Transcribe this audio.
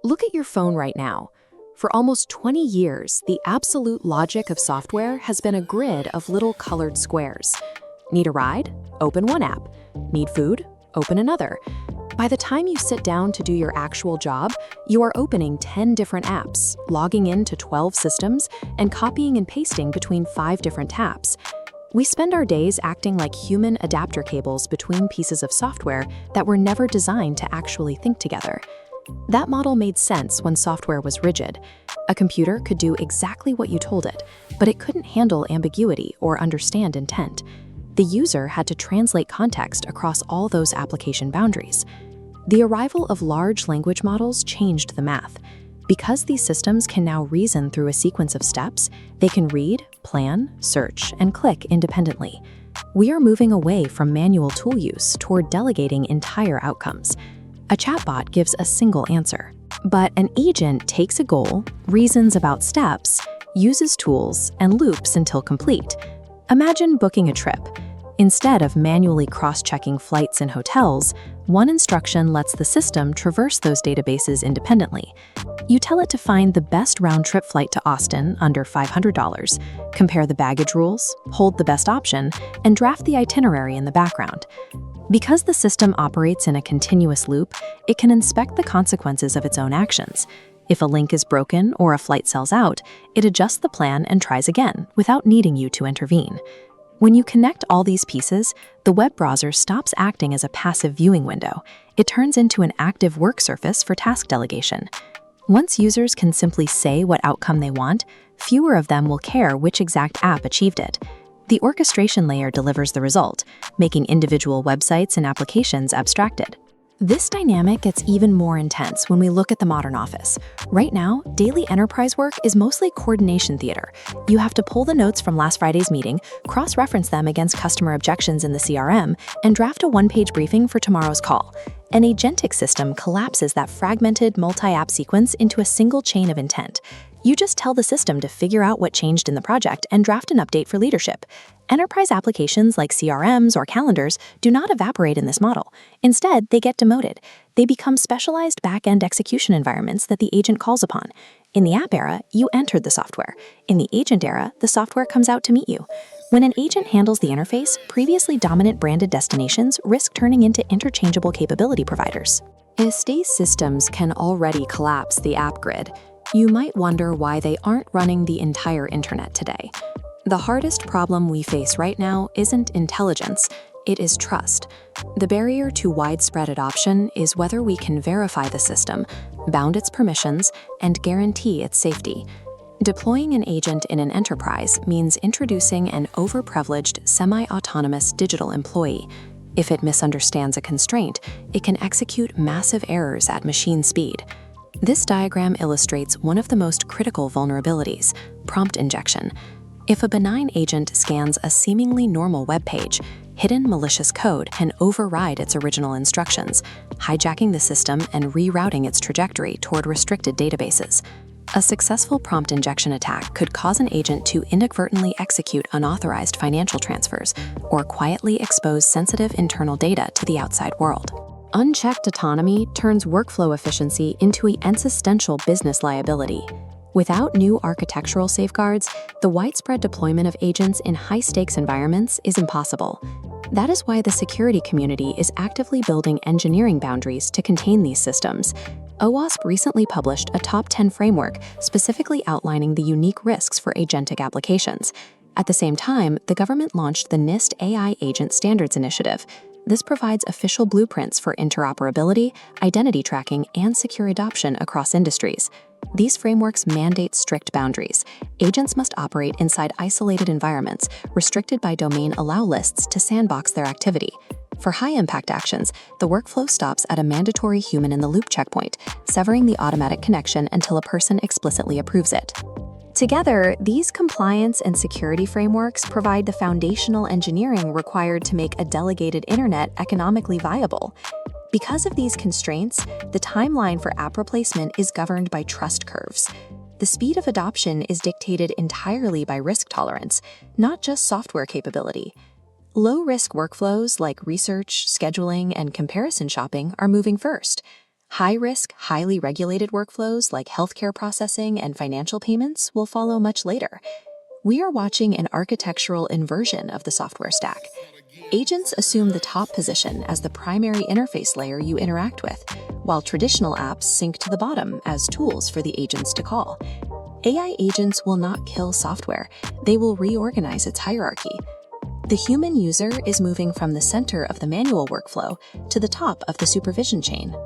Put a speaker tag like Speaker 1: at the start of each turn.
Speaker 1: Look at your phone right now. For almost 20 years, the absolute logic of software has been a grid of little colored squares. Need a ride? Open one app. Need food? Open another. By the time you sit down to do your actual job, you are opening 10 different apps, logging into 12 systems, and copying and pasting between 5 different tabs. We spend our days acting like human adapter cables between pieces of software that were never designed to actually think together. That model made sense when software was rigid. A computer could do exactly what you told it, but it couldn't handle ambiguity or understand intent. The user had to translate context across all those application boundaries. The arrival of large language models changed the math. Because these systems can now reason through a sequence of steps, they can read, plan, search, and click independently. We are moving away from manual tool use toward delegating entire outcomes. A chatbot gives a single answer, but an agent takes a goal, reasons about steps, uses tools, and loops until complete. Imagine booking a trip. Instead of manually cross-checking flights and hotels, one instruction lets the system traverse those databases independently. You tell it to find the best round-trip flight to Austin under $500, compare the baggage rules, hold the best option, and draft the itinerary in the background. Because the system operates in a continuous loop, it can inspect the consequences of its own actions. If a link is broken or a flight sells out, it adjusts the plan and tries again without needing you to intervene. When you connect all these pieces, the web browser stops acting as a passive viewing window. It turns into an active work surface for task delegation. Once users can simply say what outcome they want, fewer of them will care which exact app achieved it. The orchestration layer delivers the result, making individual websites and applications abstracted. This dynamic gets even more intense when we look at the modern office. Right now, daily enterprise work is mostly coordination theater. You have to pull the notes from last Friday's meeting, cross-reference them against customer objections in the CRM, and draft a one-page briefing for tomorrow's call. An agentic system collapses that fragmented multi-app sequence into a single chain of intent. You just tell the system to figure out what changed in the project and draft an update for leadership. Enterprise applications like CRMs or calendars do not evaporate in this model. Instead, they get demoted. They become specialized back-end execution environments that the agent calls upon. In the app era, you entered the software. In the agent era, the software comes out to meet you. When an agent handles the interface, previously dominant branded destinations risk turning into interchangeable capability providers. As these systems can already collapse the app grid, you might wonder why they aren't running the entire internet today. The hardest problem we face right now isn't intelligence, it is trust. The barrier to widespread adoption is whether we can verify the system, bound its permissions, and guarantee its safety. Deploying an agent in an enterprise means introducing an overprivileged, semi-autonomous digital employee. If it misunderstands a constraint, it can execute massive errors at machine speed. This diagram illustrates one of the most critical vulnerabilities, prompt injection. If a benign agent scans a seemingly normal web page, hidden malicious code can override its original instructions, hijacking the system and rerouting its trajectory toward restricted databases. A successful prompt injection attack could cause an agent to inadvertently execute unauthorized financial transfers or quietly expose sensitive internal data to the outside world. Unchecked autonomy turns workflow efficiency into an existential business liability. Without new architectural safeguards, the widespread deployment of agents in high-stakes environments is impossible. That is why the security community is actively building engineering boundaries to contain these systems. OWASP recently published a top 10 framework specifically outlining the unique risks for agentic applications. At the same time, the government launched the NIST AI Agent Standards Initiative. This provides official blueprints for interoperability, identity tracking, and secure adoption across industries. These frameworks mandate strict boundaries. Agents must operate inside isolated environments, restricted by domain allow lists to sandbox their activity. For high-impact actions, the workflow stops at a mandatory human-in-the-loop checkpoint, severing the automatic connection until a person explicitly approves it. Together, these compliance and security frameworks provide the foundational engineering required to make a delegated internet economically viable. Because of these constraints, the timeline for app replacement is governed by trust curves. The speed of adoption is dictated entirely by risk tolerance, not just software capability. Low-risk workflows like research, scheduling, and comparison shopping are moving first. High-risk, highly regulated workflows like healthcare processing and financial payments will follow much later. We are watching an architectural inversion of the software stack. Agents assume the top position as the primary interface layer you interact with, while traditional apps sink to the bottom as tools for the agents to call. AI agents will not kill software, they will reorganize its hierarchy. The human user is moving from the center of the manual workflow to the top of the supervision chain.